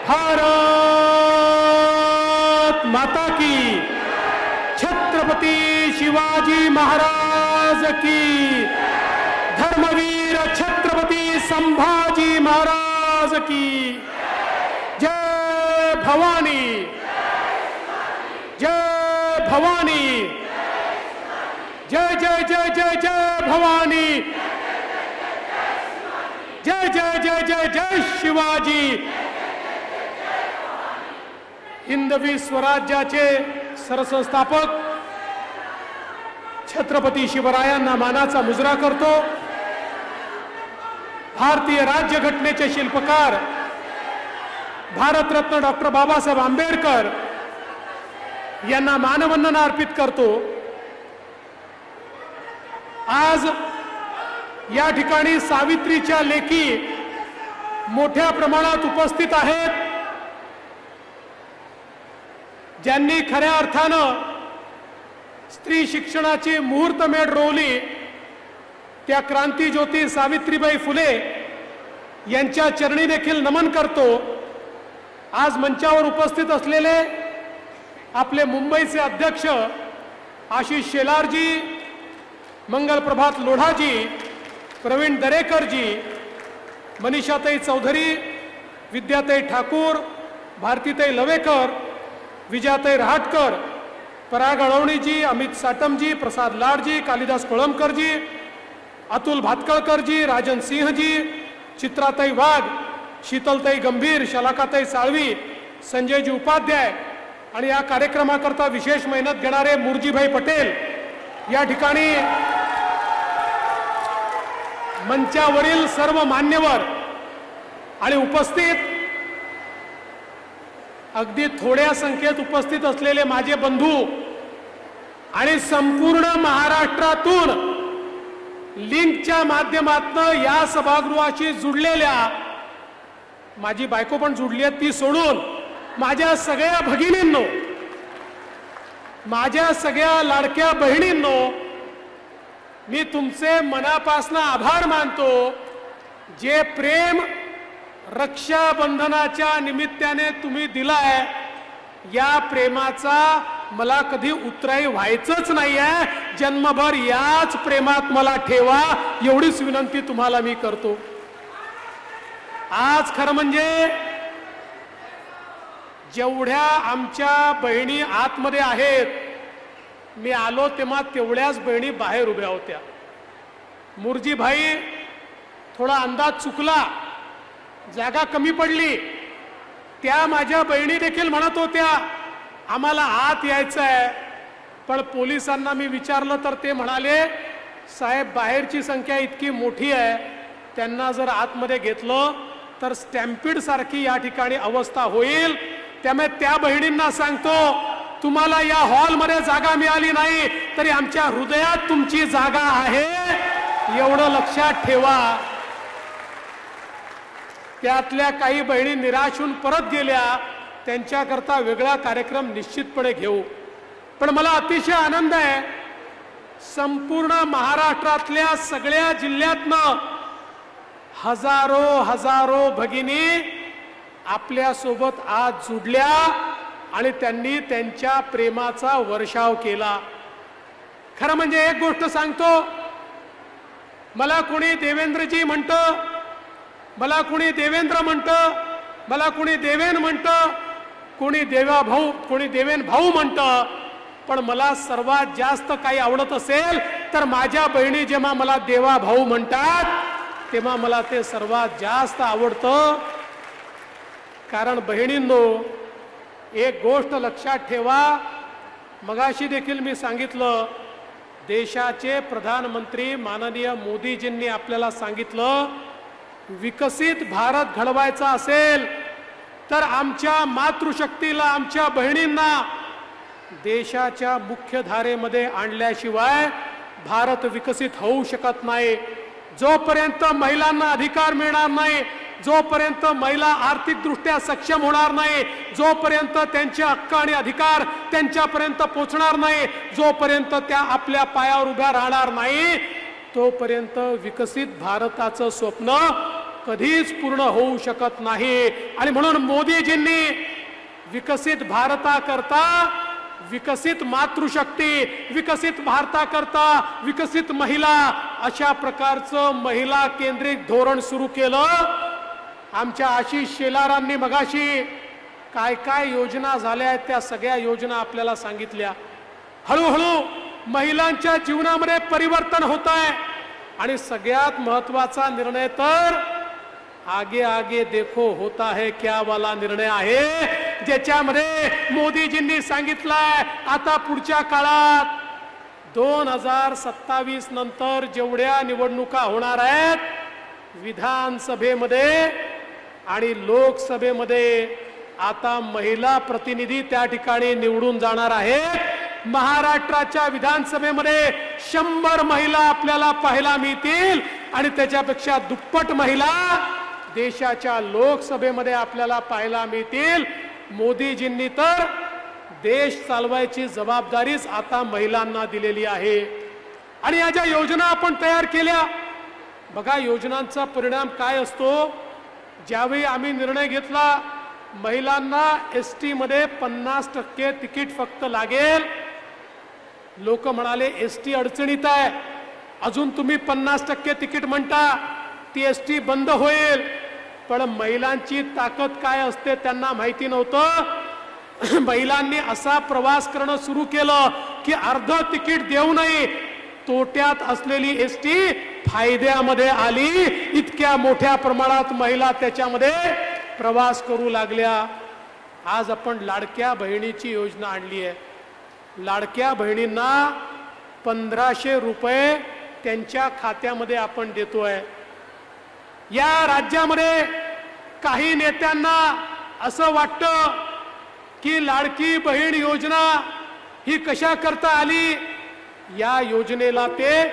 भारत माता की, छत्रपती शिवाजी महाराज की, धर्मवीर छत्रपती संभाजी महाराज की, जय भवानी, जय भवानी, जय जय जय जय जय भवानी, जय जय जय जय जय शिवाजी। हिंदवी स्वराज्याचे सरसंस्थापक छत्रपती शिवरायांना मानाचा मुजरा करतो। भारतीय राज्यघटनेचे शिल्पकार भारतरत्न डॉक्टर बाबासाहेब आंबेडकर यांना मानवंदना अर्पित करतो। आज या ठिकाणी सावित्रीच्या लेकी मोठ्या प्रमाणात उपस्थित आहेत, ज्यांनी खऱ्या अर्थानं स्त्री शिक्षणाची मुहूर्तमेढ रोवली। त्या क्रांतीज्योती सावित्रीबाई फुले यांच्या चरणी देखील नमन करतो। आज मंचावर उपस्थित असलेले आपले मुंबईचे अध्यक्ष आशिष शेलारजी, मंगलप्रभात लोढाजी, प्रवीण दरेकरजी, मनीषाताई चौधरी, विद्याताई ठाकूर, भारतीताई लवेकर, विजयाताई रहाटकर, पराग अळवणीजी, अमित साटमजी, प्रसाद लाडजी, कालिदास कोळंबकरजी, अतुल भातकळकरजी, राजन सिंहजी, चित्राताई वाघ, शीतलताई गंभीर, शलाकाताई साळवी, संजयजी उपाध्याय आणि या कार्यक्रमाकरता विशेष मेहनत घेणारे मुरजीभाई पटेल, या ठिकाणी मंचावरील सर्व मान्यवर आणि उपस्थित अगदी थोड्या संख्येत उपस्थित असलेले माझे बंधू आणि संपूर्ण महाराष्ट्रातून लिंकच्या माध्यमातून या सभागृहाशी जुडलेल्या, माझी बायको पण जुडली आहे ती सोडून, माझ्या सगळ्या भगिनींनो, माझ्या सगळ्या लाडक्या बहिणींनो, मी तुमचे मनापासून आभार मानतो। जे प्रेम रक्षाबंधनाच्या निमित्ताने तुम्ही दिलाय, या प्रेमाचा मला कधी उतराई व्हायचंच नाहीये। जन्मभर याच प्रेमात मला ठेवा, एवढीच विनंती तुम्हाला मी करतो। आज खरं म्हणजे जेवढ्या आमच्या बहिणी आतमध्ये आहेत, मी आलो तेव्हा तेवढ्याच बहिणी बाहेर उभ्या होत्या। मुरजी भाई थोडा अंदाज चुकला, जागा कमी पडली, त्या माझ्या बहिणी देखील म्हणत होत्या आम्हाला आत यायचं आहे, पण पोलिसांना मी विचारलं तर ते म्हणाले साहेब बाहेरची संख्या इतकी मोठी आहे, त्यांना जर आतमध्ये घेतलं तर स्टॅम्पिड सारखी या ठिकाणी अवस्था होईल। त्यामुळे त्या बहिणींना सांगतो, तुम्हाला या हॉलमध्ये जागा मिळाली नाही तरी आमच्या हृदयात तुमची जागा आहे, एवढं लक्षात ठेवा। त्यातल्या काही बहिणी निराश होऊन परत गेल्या, त्यांच्याकरता वेगळा कार्यक्रम निश्चितपणे घेऊ। पण मला अतिशय आनंद आहे, संपूर्ण महाराष्ट्रातल्या सगळ्या जिल्ह्यातनं हजारो भगिनी आपल्या सोबत आज जुडल्या आणि त्यांनी त्यांच्या प्रेमाचा वर्षाव केला। खरं म्हणजे एक गोष्ट सांगतो, मला कोणी देवेंद्रजी म्हणतं, मला कोणी देवेंद्र म्हणतं, मला कोणी देवेन म्हणतं, कोणी देवा भाऊ, कोणी देवेन भाऊ म्हणतं, पण मला सर्वात जास्त काही आवडत असेल तर माझ्या बहिणी जेव्हा मला देवा भाऊ म्हणतात तेव्हा मला ते सर्वात जास्त आवडतं। कारण बहिणींनो, एक गोष्ट लक्षात ठेवा, मगाशी देखील मी सांगितलं, देशाचे प्रधानमंत्री माननीय मोदीजींनी आपल्याला सांगितलं, विकसित भारत घडवायचा असेल तर आमच्या मातृशक्तीला, आमच्या बहिणींना देशाच्या मुख्य धारेमध्ये आणल्याशिवाय भारत विकसित होऊ शकत नाही। जोपर्यंत महिलांना अधिकार मिळणार नाही, जोपर्यंत महिला आर्थिकदृष्ट्या सक्षम होणार नाही, जोपर्यंत त्यांचे हक्क आणि अधिकार त्यांच्यापर्यंत पोहोचणार नाही, जोपर्यंत त्या आपल्या पायावर उभ्या राहणार नाही, तोपर्यंत विकसित भारताचं स्वप्न कधीच पूर्ण होऊ शकत नाही। आणि म्हणून मोदीजींनी विकसित भारताकरता विकसित मातृशक्ती, विकसित भारताकरता विकसित महिला अशा प्रकारचं महिला केंद्रित धोरण सुरू केलं। आमच्या आशिष शेलारांनी मगाशी काय काय योजना झाल्या आहेत त्या सगळ्या योजना आपल्याला सांगितल्या। हळूहळू महिलांच्या जीवनामध्ये परिवर्तन होत आहे आणि सगळ्यात महत्त्वाचा निर्णय तर आगे आगे देखो होता है क्या वाला निर्णय आहे, ज्याच्यामध्ये मोदीजींनी सांगितलंय आता पुढच्या काळात 2027 नंतर जेवढ्या निवडणुका होणार आहेत विधानसभेमध्ये आणि लोकसभेमध्ये आता महिला प्रतिनिधी त्या ठिकाणी निवडून जाणार आहेत। महाराष्ट्राच्या विधानसभेमध्ये 100 महिला आपल्याला पाहायला मिळतील आणि त्याच्यापेक्षा दुप्पट महिला देशाच्या लोकसभेमध्ये आपल्याला पाहायला मिळतील। मोदीजींनी तर देश चालवायची जबाबदारीच आता महिलांना दिलेली आहे आणि या ज्या योजना आपण तयार केल्या बघा, योजनांचा परिणाम काय असतो। ज्यावेळी आम्ही निर्णय घेतला महिलांना एसटी मध्ये 50% तिकीट फक्त लागेल, लोक म्हणाले एसटी अडचणीत आहे, अजून तुम्ही 50% तिकीट म्हणता, ती एसटी बंद होईल। पण महिलांची ताकद काय असते त्यांना माहिती नव्हतं। महिलांनी असा प्रवास करणं सुरू केलं की अर्ध तिकीट देऊ नये, तोट्यात असलेली एसटी फायद्यामध्ये आली। इतक्या मोठ्या प्रमाणात महिला त्याच्यामध्ये प्रवास करू लागल्या। आज आपण लाडक्या बहिणीची योजना आणली आहे। लाडक्या बहिणींना 1500 रुपये त्यांच्या खात्यामध्ये आपण देतोय। या राज्यामध्ये काही नेत्यांना असं वाटतं की लाडकी बहीण योजना ही कशा करता आली, या योजनेला ते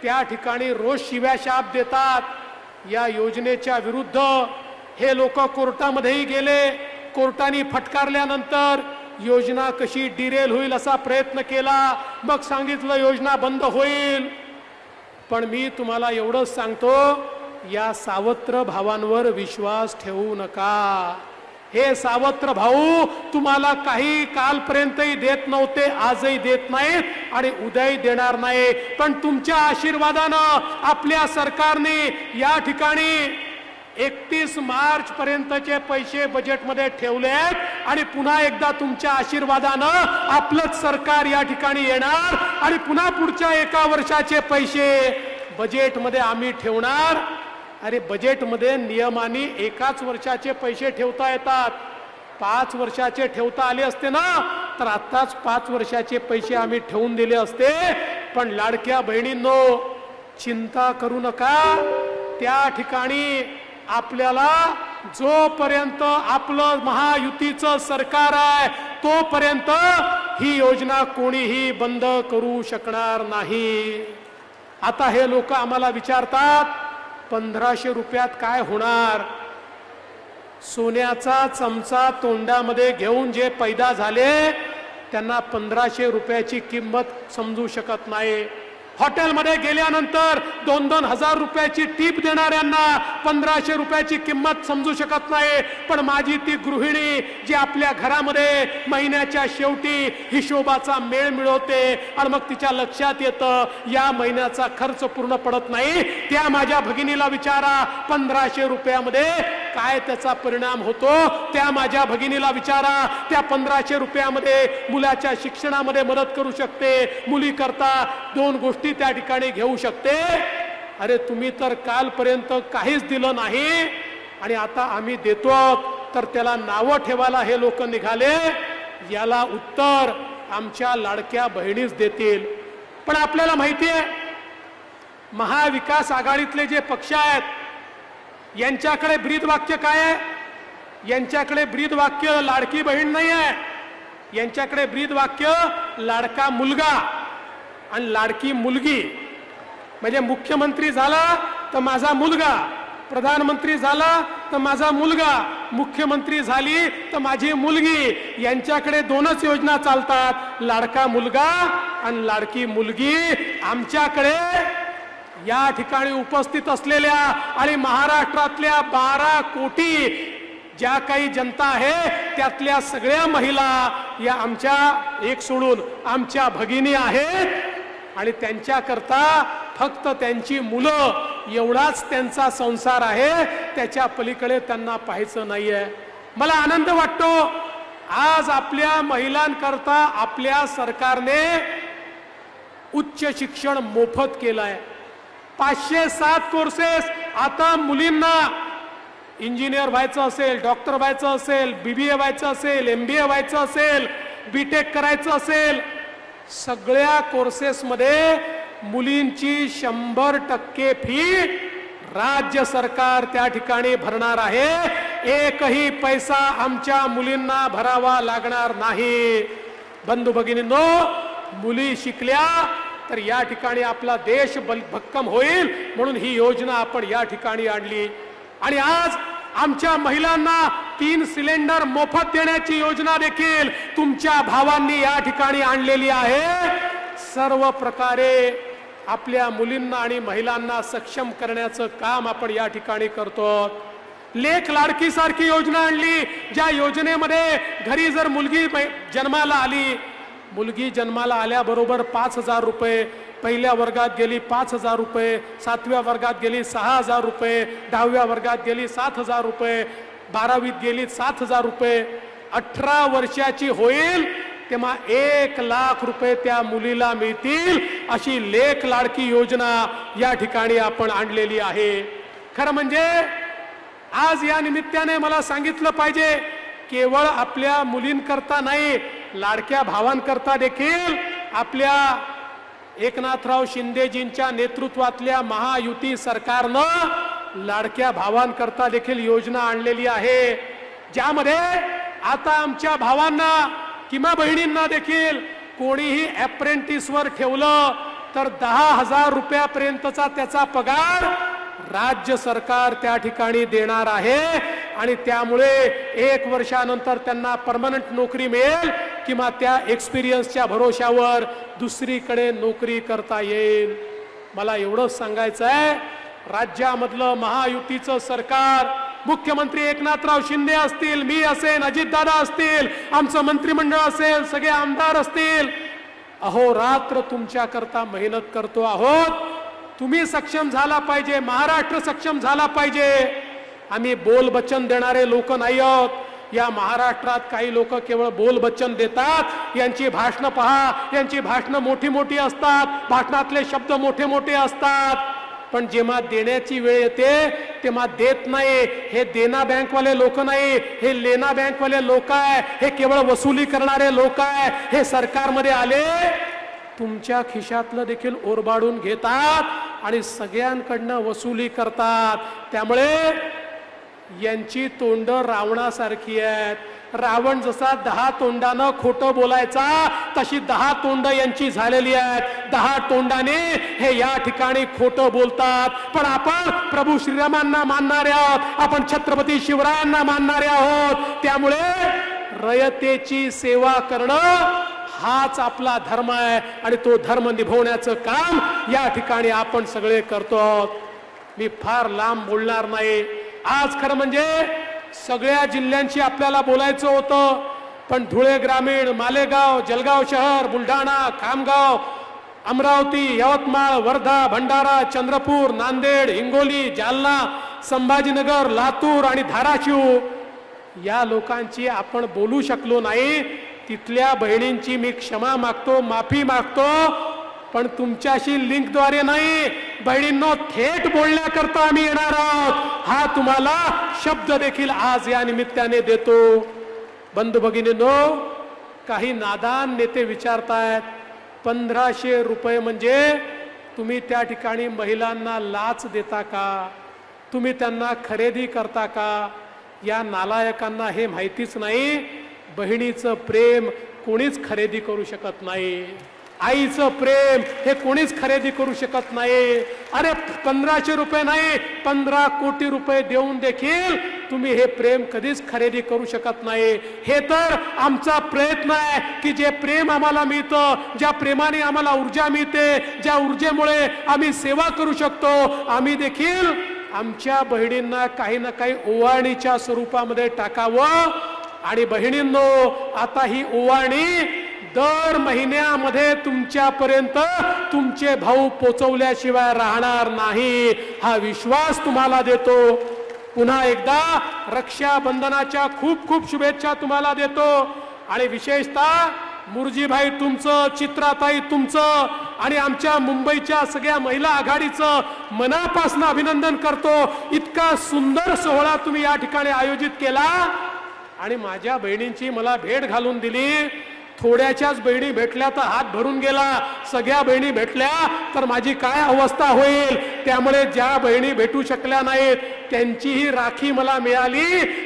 त्या ठिकाणी रोज शिव्याशाप देतात। या योजनेच्या विरुद्ध हे लोक कोर्टामध्येही गेले, कोर्टाने फटकारल्यानंतर योजना कशी डिरेल होईल असा प्रयत्न केला, मग सांगितलं योजना बंद होईल। पण मी तुम्हाला एवढंच सांगतो, या सावत्र भावांवर विश्वास ठेवू नका। हे सावत्र भाऊ तुम्हाला काही कालपर्यंतही देत नव्हते, आजही देत नाहीत आणि उद्याही देणार नाही। पण तुमच्या आशीर्वादानं आपल्या सरकारने या ठिकाणी 31 मार्च पर्यंतचे पैसे बजेटमध्ये ठेवले आहेत आणि पुन्हा एकदा तुमच्या आशीर्वादानं आपलंच सरकार या ठिकाणी येणार आणि पुन्हा पुढच्या 1 वर्षाचे पैसे बजेटमध्ये आम्ही ठेवणार। अरे बजेटमध्ये नियमाने 1 वर्षाचे पैसे ठेवता येतात, 5 वर्षाचे ठेवता आले असते ना तर आताच 5 वर्षाचे पैसे आम्ही ठेवून दिले असते। पण लाडक्या बहिणींनो चिंता करू नका, त्या ठिकाणी आपल्याला जोपर्यंत आपलं महायुतीचं सरकार आहे तोपर्यंत ही योजना कोणीही बंद करू शकणार नाही। आता हे लोक आम्हाला विचारतात 1500 रुपयात काय होणार। सोन्याचा चमचा तोंडामध्ये घेऊन जे पैदा झाले त्यांना 1500 रुपयाची किंमत समजू शकत नाही। हॉटेलमध्ये गेल्यानंतर 2-2 हजार रुपयाची टीप देणाऱ्यांना 1500 रुपयाची किंमत समजू शकत नाही। पण माझी ती गृहिणी जी आपल्या घरामध्ये महिन्याच्या शेवटी हिशोबाचा मेळ मिळवते आणि मग तिच्या लक्षात येतं या महिन्याचा खर्च पूर्ण पडत नाही, त्या माझ्या भगिनीला विचारा 1500 रुपयामध्ये काय त्याचा परिणाम होतो। त्या माझ्या भगिनीला विचारा, त्या 1500 रुपयामध्ये मुलाच्या शिक्षणामध्ये मदत करू शकते, मुली करता 2 गोष्टी त्या ठिकाणी घेऊ शकते। अरे तुम्ही तर कालपर्यंत काहीच दिलं नाही आणि आता आम्ही देतो तर त्याला नावं ठेवायला हे लोक निघाले। याला उत्तर आमच्या लाडक्या बहिणीच देतील। पण आपल्याला माहिती आहे महाविकास आघाडीतले जे पक्ष आहेत यांच्याकडे ब्रीदवाक्य काय आहे, यांच्याकडे ब्रीदवाक्य लाडकी बहीण नाही आहे, यांच्याकडे ब्रीदवाक्य लाडका मुलगा आणि लाडकी मुलगी। म्हणजे मुख्यमंत्री झाला तर माझा मुलगा, प्रधानमंत्री झाला तर माझा मुलगा, मुख्यमंत्री झाली तर माझी मुलगी। यांच्याकडे 2च योजना चालतात, लाडका मुलगा आणि लाडकी मुलगी। आमच्याकडे या ठिकाणी उपस्थित असलेल्या आणि महाराष्ट्रातल्या 12 कोटी ज्या काही जनता आहे त्यातल्या सगळ्या महिला या आमच्या एक सोडून आमच्या भगिनी आहेत आणि त्यांच्याकरता फक्त त्यांची मुलं एवढाच त्यांचा संसार आहे, त्याच्या पलीकडे त्यांना पाहायचं नाहीये। मला आनंद वाटतो आज आपल्या महिलांकरता आपल्या सरकारने उच्च शिक्षण मोफत केलंय। 507 कोर्सेस आता मुलींना इंजिनियर व्हायचं असेल, डॉक्टर व्हायचं असेल, BBA व्हायचं असेल, MBA व्हायचं असेल, BTech करायचं असेल, सगळ्या कोर्सेसमध्ये मुलींची 100% फी राज्य सरकार त्या ठिकाणी भरणार आहे। एकही पैसा आमच्या मुलींना भरावा लागणार नाही। बंधू भगिनींनो, मुली शिकल्या तर या ठिकाणी आपला देश भक्कम होईल, म्हणून ही योजना आपण या ठिकाणी आणली। आणि आज आमच्या महिलांना 3 सिलेंडर मोफत देण्याची योजना देखील तुमच्या भावांनी या ठिकाणी आणलेली आहे। सर्व प्रकारे आपल्या मुलींना आणि महिलांना सक्षम करण्याचं काम आपण या ठिकाणी करतो। लेख लाडकी सारखी योजना आणली, ज्या योजनेमध्ये घरी जर मुलगी जन्माला आली, मुलगी जन्माला आल्याबरोबर 5,000 रुपये, पहिल्या वर्गात गेली 5,000 रुपये, 7व्या वर्गात गेली 6,000 रुपये, 10व्या वर्गात गेली 7,000 रुपये, 12वीत गेली 7,000 रुपये, 18 वर्षाची होईल तेव्हा 1,00,000 रुपये त्या मुलीला मिळतील, अशी लेख लाडकी योजना या ठिकाणी आपण आणलेली आहे। खरं म्हणजे आज या निमित्ताने मला सांगितलं पाहिजे, केवळ आपल्या मुलींकरता नाही, लाडक्या भावांकरता देखील आपल्या एकनाथराव शिंदेजींच्या नेतृत्वातल्या महायुती सरकारनं लाडक्या भावांकरता देखील योजना आणलेली आहे, ज्यामध्ये आता आमच्या भावांना किंवा बहिणींना देखील कोणीही अप्रेंटिसवर ठेवलं तर 10,000 रुपयापर्यंतचा त्याचा पगार राज्य सरकार त्या ठिकाणी देणार आहे। आणि त्यामुळे 1 वर्षानंतर त्यांना परमनंट नोकरी मिळेल किंवा त्या एक्सपिरियन्सच्या भरोशावर दुसरीकडे नोकरी करता येईल। मला एवढंच सांगायचं आहे, राज्यामधलं महायुतीचं सरकार, मुख्यमंत्री एकनाथराव शिंदे असतील, मी असेल, अजितदादा असतील, आमचं मंत्रिमंडळ असेल, सगळे आमदार असतील, अहोरात्र तुमच्याकरता मेहनत करतो आहोत। तुम्ही सक्षम झाला पाहिजे, महाराष्ट्र सक्षम झाला पाहिजे। आम्ही बोल बच्चन देणारे लोक नाही आहोत। या महाराष्ट्रात काही लोक केवळ बोल बच्चन देतात, यांची भाषणं पहा, यांची भाषणं मोठी मोठी असतात, भाषणातले शब्द मोठे मोठे असतात, पण जेव्हा देण्याची वेळ येते तेव्हा देत नाही। हे देना बँकवाले लोक नाही, हे लेना बँकवाले लोक आहे, हे केवळ वसुली करणारे लोक आहे। हे सरकारमध्ये आले तुमच्या खिशातलं देखील ओरबाडून घेतात आणि सगळ्यांकडनं वसुली करतात। त्यामुळे यांची तोंड रावणासारखी आहेत। रावण जसा 10 तोंडानं खोटं बोलायचा, तशी 10 तोंड यांची झालेली आहेत। 10 तोंडाने हे या ठिकाणी खोटं बोलतात, पण आपण प्रभू श्रीरामांना मानणारे आहोत, आपण छत्रपती शिवरायांना मानणारे आहोत। त्यामुळे रयतेची सेवा करणं हाच आपला धर्म आहे आणि तो धर्म निभवण्याचं काम या ठिकाणी आपण सगळे करतो। मी फार लांब बोलणार नाही। आज खरं म्हणजे सगळ्या जिल्ह्यांची आपल्याला बोलायचं होतं, पण धुळे ग्रामीण, मालेगाव, जळगाव शहर, बुलढाणा, खामगाव, अमरावती, यवतमाळ, वर्धा, भंडारा, चंद्रपूर, नांदेड, हिंगोली, जालना, संभाजीनगर, लातूर आणि धाराशिव या लोकांची आपण बोलू शकलो नाही। तिथल्या बहिणींची मी क्षमा मागतो, माफी मागतो, पण तुमच्याशी लिंकद्वारे नाही, बहिणींनो थेट बोलण्याकरता आम्ही येणार आहोत, हा तुम्हाला शब्द देखील आज या निमित्ताने देतो। बंधू भगिनींनो, काही नादान नेते विचारतायत 1500 रुपये म्हणजे तुम्ही त्या ठिकाणी महिलांना लाच देता का, तुम्ही त्यांना खरेदी करता का? या नालायकांना हे माहितीच नाही, बहिणीचं प्रेम कोणीच खरेदी करू शकत नाही। आईचं प्रेम हे कोणीच खरेदी करू शकत नाही. अरे 1500 रुपये नाही, 15 कोटी रुपये देऊन देखील तुम्ही हे प्रेम कधीच खरेदी करू शकत नाही. हे तर आमचा प्रयत्न आहे की जे प्रेम आम्हाला मिळतं, ज्या प्रेमाने आम्हाला ऊर्जा मिळते, ज्या ऊर्जेमुळे आम्ही सेवा करू शकतो, आम्ही देखील आमच्या बहिणींना काही ना काही ओवाळणीच्या स्वरूपामध्ये टाकावं. आणि बहिणींनो, आता ही ओवाळणी दर महिन्यामध्ये तुमच्यापर्यंत तुमचे भाऊ पोचवल्याशिवाय राहणार नाही, हा विश्वास तुम्हाला देतो. पुन्हा एकदा रक्षाबंधनाच्या खूप खूप शुभेच्छा तुम्हाला देतो. आणि विशेषतः मुरजीभाई तुमचं, चित्राताई तुमचं आणि आमच्या मुंबईच्या सगळ्या महिला आघाडीचं मनापासून अभिनंदन करतो. इतका सुंदर सोहळा तुम्ही या ठिकाणी आयोजित केला आणि माझ्या बहिणींची मला भेट घालून दिली. थोड्याच्याच बहिणी भेटल्या तर हात भरून गेला, सगळ्या बहिणी भेटल्या तर माझी काय अवस्था होईल. त्यामुळे ज्या बहिणी भेटू शकल्या नाहीत त्यांचीही राखी मला मिळाली.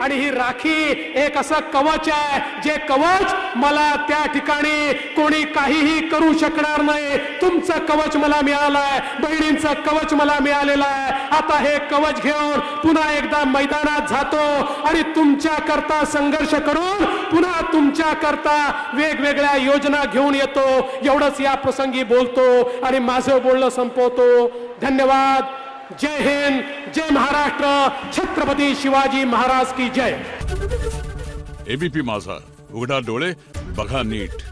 आणि ही राखी एक असं कवच आहे, जे कवच मला त्या ठिकाणी कोणी काहीही करू शकणार नाही. तुमचं कवच मला मिळालं आहे, बहिणींचं कवच मला मिळालेलं आहे. आता हे कवच घेऊन पुन्हा एकदा मैदानात जातो आणि तुमच्या करता संघर्ष करून पुन्हा तुमच्या करता वेगवेगळ्या योजना घेऊन येतो. एवढंच या प्रसंगी बोलतो आणि माझं बोलणं संपवतो. धन्यवाद. जय हिंद, जय महाराष्ट्र, छत्रपती शिवाजी महाराज की जय. एबीपी माझा, उघडा डोळे बघा नीट.